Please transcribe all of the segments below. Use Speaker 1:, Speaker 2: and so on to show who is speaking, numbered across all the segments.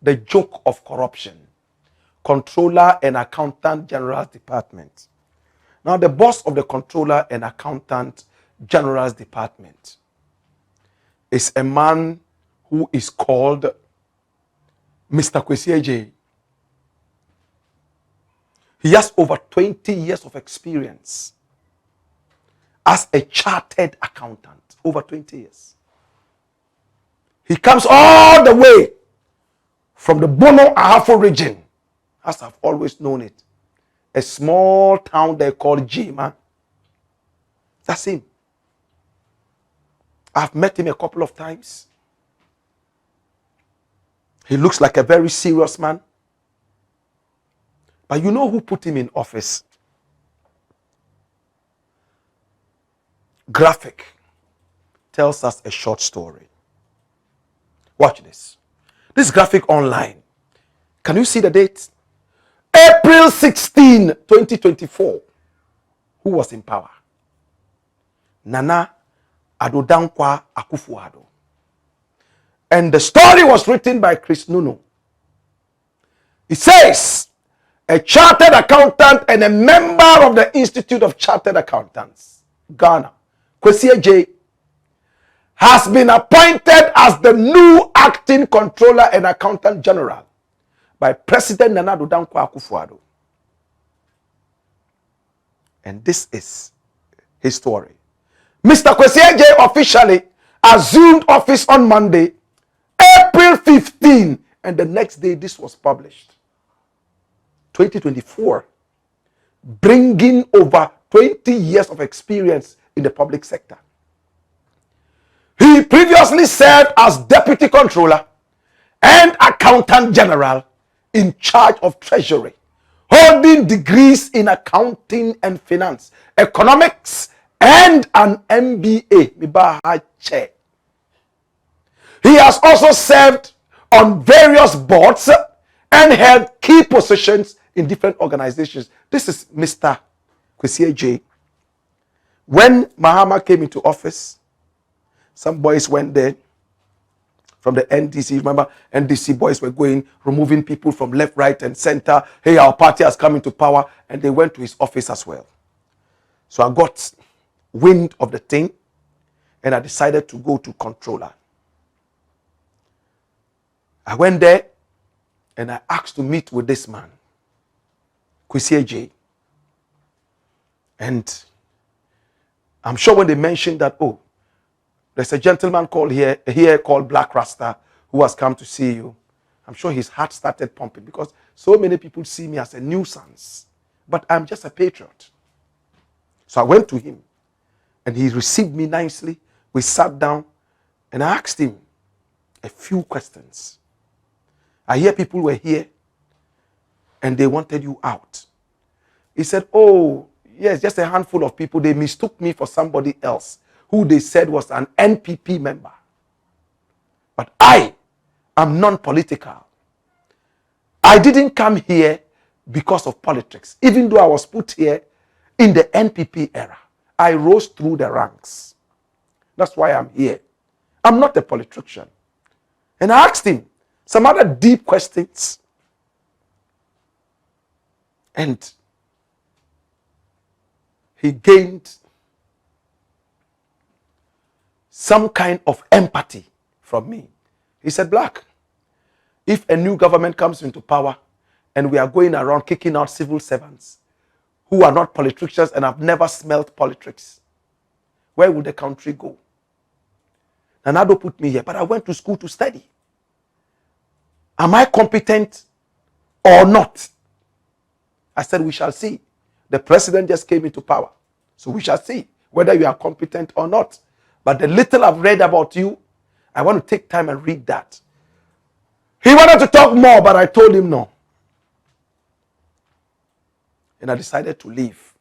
Speaker 1: the joke of corruption. Controller and Accountant General's Department. Now, the boss of the Controller and Accountant General's Department is a man who is called Mr. Kwesi J. He has over 20 years of experience as a chartered accountant. Over 20 years. He comes all the way from the Bono Ahafo region, as I've always known it. A small town there called Jima. That's him. I've met him a couple of times. He looks like a very serious man. But you know who put him in office? Graphic tells us a short story. Watch this. This graphic online. Can you see the date? April 16, 2024. Who was in power? Nana Addo Dankwa Akufo-Addo. And the story was written by Chris Nuno. It says, a chartered accountant and a member of the Institute of Chartered Accountants, Ghana, Kwesi J, has been appointed as the new acting controller and accountant general by President Nana Addo Dankwa Akufo-Addo. And this is his story. Mr. Kwesi J officially assumed office on Monday, April 15, and the next day this was published. 2024, bringing over 20 years of experience in the public sector. He previously served as deputy controller and accountant general in charge of treasury, holding degrees in accounting and finance, economics, and an MBA. He has also served on various boards and held key positions in different organizations. This is Mr. Kwesi J. When Mahama came into office, some boys went there from the NDC. Remember, NDC boys were going, removing people from left, right, and center. Hey, our party has come into power. And they went to his office as well. So I got wind of the thing, and I decided to go to controller. I went there, and I asked to meet with this man, Kwesi J. And I'm sure when they mentioned that, oh, there's a gentleman called here called Black Rasta who has come to see you, I'm sure his heart started pumping because so many people see me as a nuisance. But I'm just a patriot. So I went to him and he received me nicely. We sat down and I asked him a few questions. I hear people were here and they wanted you out. He said, oh, yes, just a handful of people. They mistook me for somebody else who they said was an NPP member. But I am non-political. I didn't come here because of politics. Even though I was put here in the NPP era, I rose through the ranks. That's why I'm here. I'm not a politician. And I asked him some other deep questions. And he gained some kind of empathy from me. He said, Black, if a new government comes into power and we are going around kicking out civil servants who are not politicians and have never smelled politics, where will the country go? Nanado put me here, but I went to school to study. Am I competent or not? I said, we shall see. The president just came into power. So we shall see whether you are competent or not. But the little I've read about you, I want to take time and read that. He wanted to talk more, but I told him no. And I decided to leave.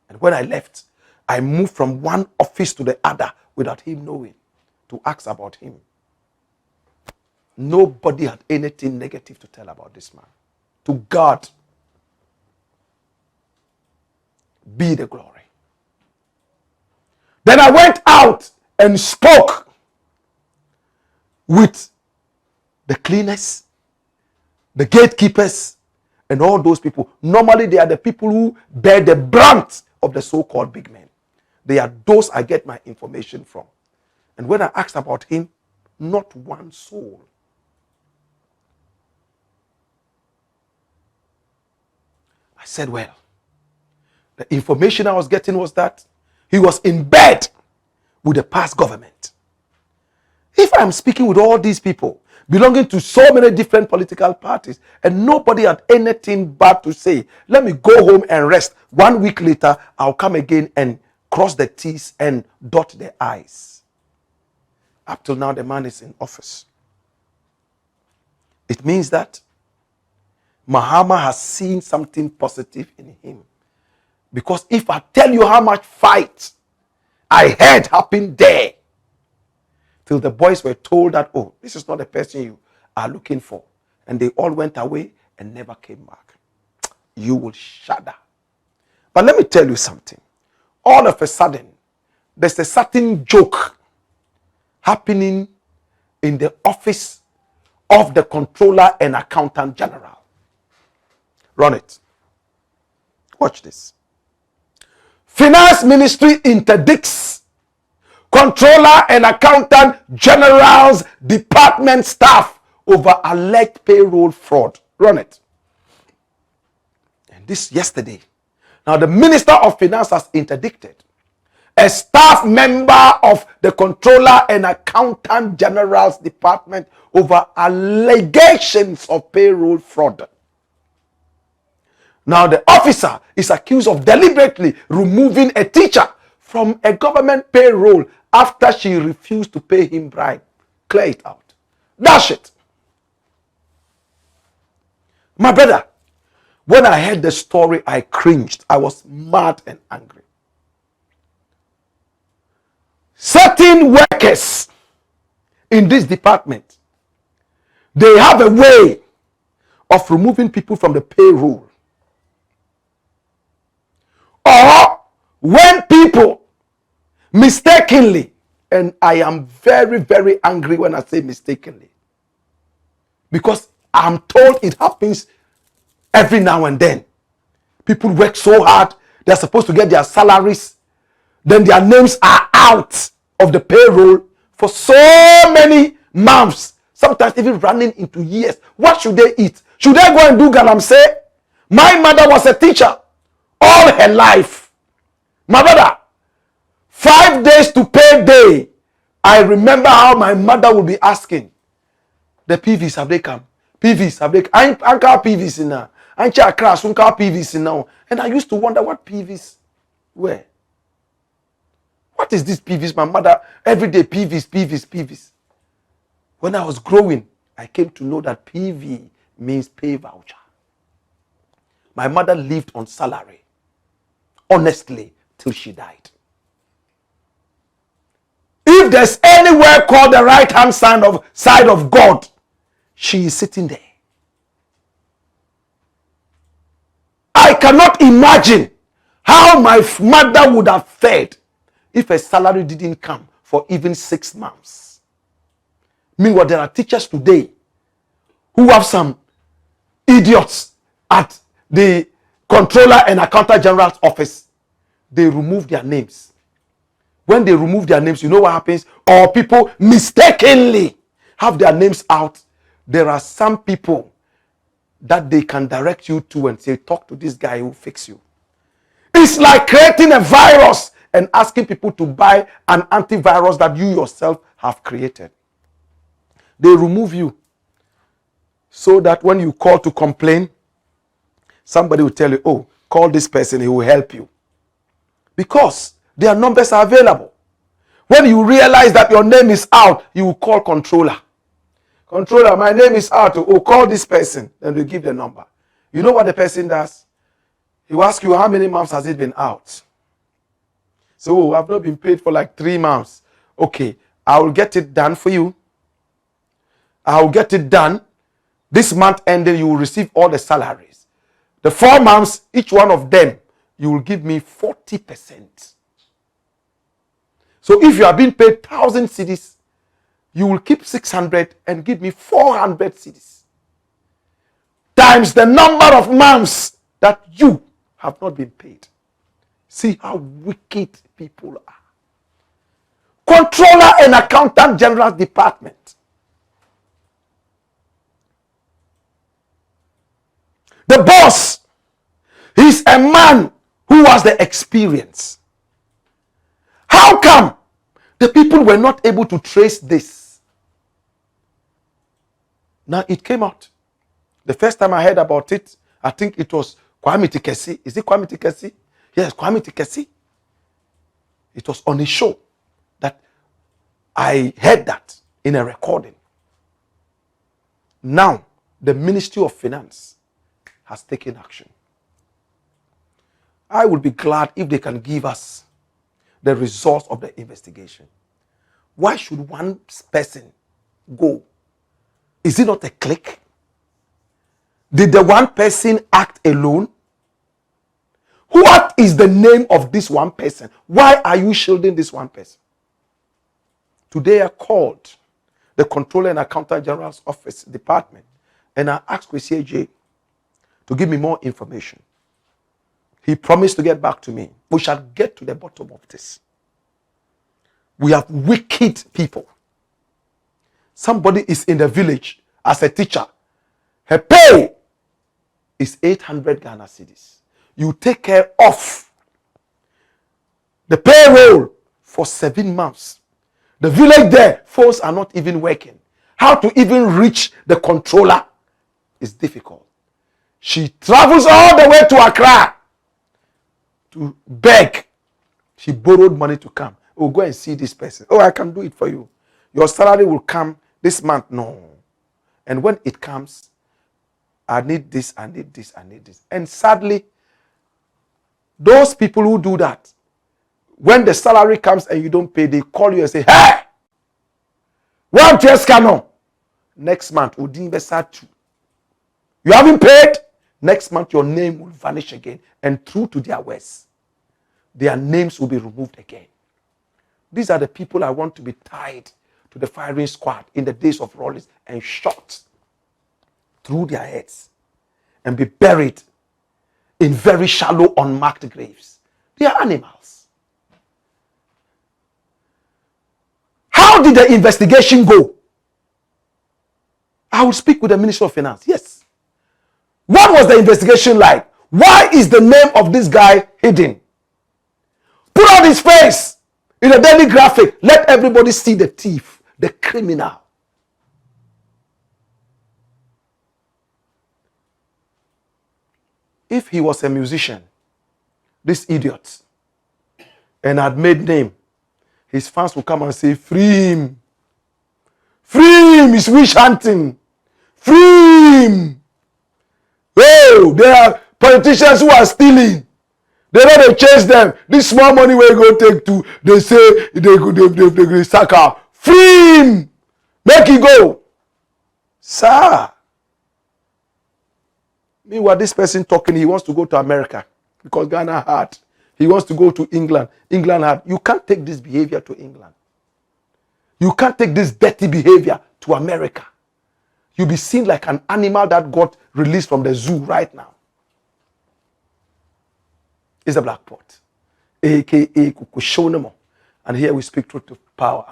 Speaker 1: And when I left, I moved from one office to the other without him knowing to ask about him. Nobody had anything negative to tell about this man. To God be the glory. Then I went out and spoke with the cleaners, the gatekeepers, and all those people. Normally, they are the people who bear the brunt of the so-called big men. They are those I get my information from. And when I asked about him, not one soul. I said, well, the information I was getting was that he was in bed with the past government. If I'm speaking with all these people belonging to so many different political parties and nobody had anything bad to say, let me go home and rest. 1 week later, I'll come again and cross the T's and dot the I's. Up till now, the man is in office. It means that Mahama has seen something positive in him. Because if I tell you how much fight I heard happen there, till the boys were told that, oh, this is not the person you are looking for. And they all went away and never came back. You will shudder. But let me tell you something. All of a sudden, there's a certain joke happening in the office of the Controller and Accountant General. Run it. Watch this. Finance Ministry interdicts Controller and Accountant General's department staff over alleged payroll fraud. Run it. And this yesterday. Now the Minister of Finance has interdicted a staff member of the Controller and Accountant General's department over allegations of payroll fraud. Now the officer is accused of deliberately removing a teacher from a government payroll after she refused to pay him bribe. Clear it out. Dash it. My brother, when I heard the story, I cringed. I was mad and angry. Certain workers in this department, they have a way of removing people from the payroll. Or when people mistakenly, and I am very, very angry when I say mistakenly, because I'm told it happens every now and then. People work so hard, they're supposed to get their salaries, then their names are out of the payroll for so many months, sometimes even running into years. What should they eat? Should they go and do galamsey? My mother was a teacher all her life. My brother, 5 days to pay day. I remember how my mother would be asking, the PVs, have they come? PVs, have they come? I can't PVs in now. I can't crash, I can't PVs in now. And I used to wonder what PVs were. What is this PVs? My mother, every day PVs, PVs, PVs. When I was growing, I came to know that PV means pay voucher. My mother lived on salary, honestly, till she died. If there's anywhere called the right-hand side of God, she is sitting there. I cannot imagine how my mother would have fared if her salary didn't come for even 6 months. Meanwhile, there are teachers today who have some idiots at the Controller and Accountant General's office. They remove their names. When they remove their names, you know what happens? Or people mistakenly have their names out. There are some people that they can direct you to and say, talk to this guy who will fix you. It's like creating a virus and asking people to buy an antivirus that you yourself have created. They remove you so that when you call to complain, somebody will tell you, oh, call this person, he will help you. Because their numbers are available. When you realize that your name is out, you will call controller. Controller, my name is out. Oh, call this person. Then we give the number. You know what the person does? He will ask you, how many months has it been out? So, I've not been paid for like 3 months. Okay, I will get it done for you. I will get it done. This month ending, you will receive all the salaries. The 4 months, each one of them, you will give me 40%. So if you are being paid 1,000 cedis, you will keep 600 and give me 400 cedis. times the number of months that you have not been paid. See how wicked people are. Controller and Accountant General Department. The boss, he's a man who has the experience. How come the people were not able to trace this? Now it came out. The first time I heard about it, I think it was Kwame Tikesi. Is it Kwame Tikesi? Yes, Kwame Tikesi. It was on a show that I heard that in a recording. Now, the Ministry of Finance has taken action. I would be glad if they can give us the results of the investigation. Why should one person go? Is it not a clique? Did the one person act alone? What is the name of this one person? Why are you shielding this one person? Today I called the Controller and Accountant General's Office department and I asked Kwesi J to give me more information. He promised to get back to me. We shall get to the bottom of this. We have wicked people. Somebody is in the village as a teacher. Her pay is 800 Ghana cedis. You take care of the payroll for 7 months. The village there, phones are not even working. How to even reach the controller is difficult. She travels all the way to Accra to beg. She borrowed money to come. Oh, go and see this person. Oh, I can do it for you. Your salary will come this month. No. And when it comes, I need this, I need this, I need this. And sadly, those people who do that, when the salary comes and you don't pay, they call you and say, hey, one just cannot. Next month, you haven't paid. Next month, your name will vanish again. And true to their words, their names will be removed again. These are the people I want to be tied to the firing squad in the days of Rawlings and shot through their heads and be buried in very shallow, unmarked graves. They are animals. How did the investigation go? I will speak with the Minister of Finance. Yes. What was the investigation like? Why is the name of this guy hidden? Put out his face in a daily graphic. Let everybody see the thief, the criminal. If he was a musician, this idiot, and had made name, his fans will come and say, free him. Free him, he's witch hunting. Free him. Oh, there are politicians who are stealing. They know they chase them. This small money we go take to, they say they sack out. Free him. Make it go. Sir. Meanwhile, this person talking, he wants to go to America because Ghana had. He wants to go to England. England had. You can't take this behavior to England. You can't take this dirty behavior to America. You'll be seen like an animal that got released from the zoo right now. It's a black pot, aka Kukushonemo. And here we speak truth to power.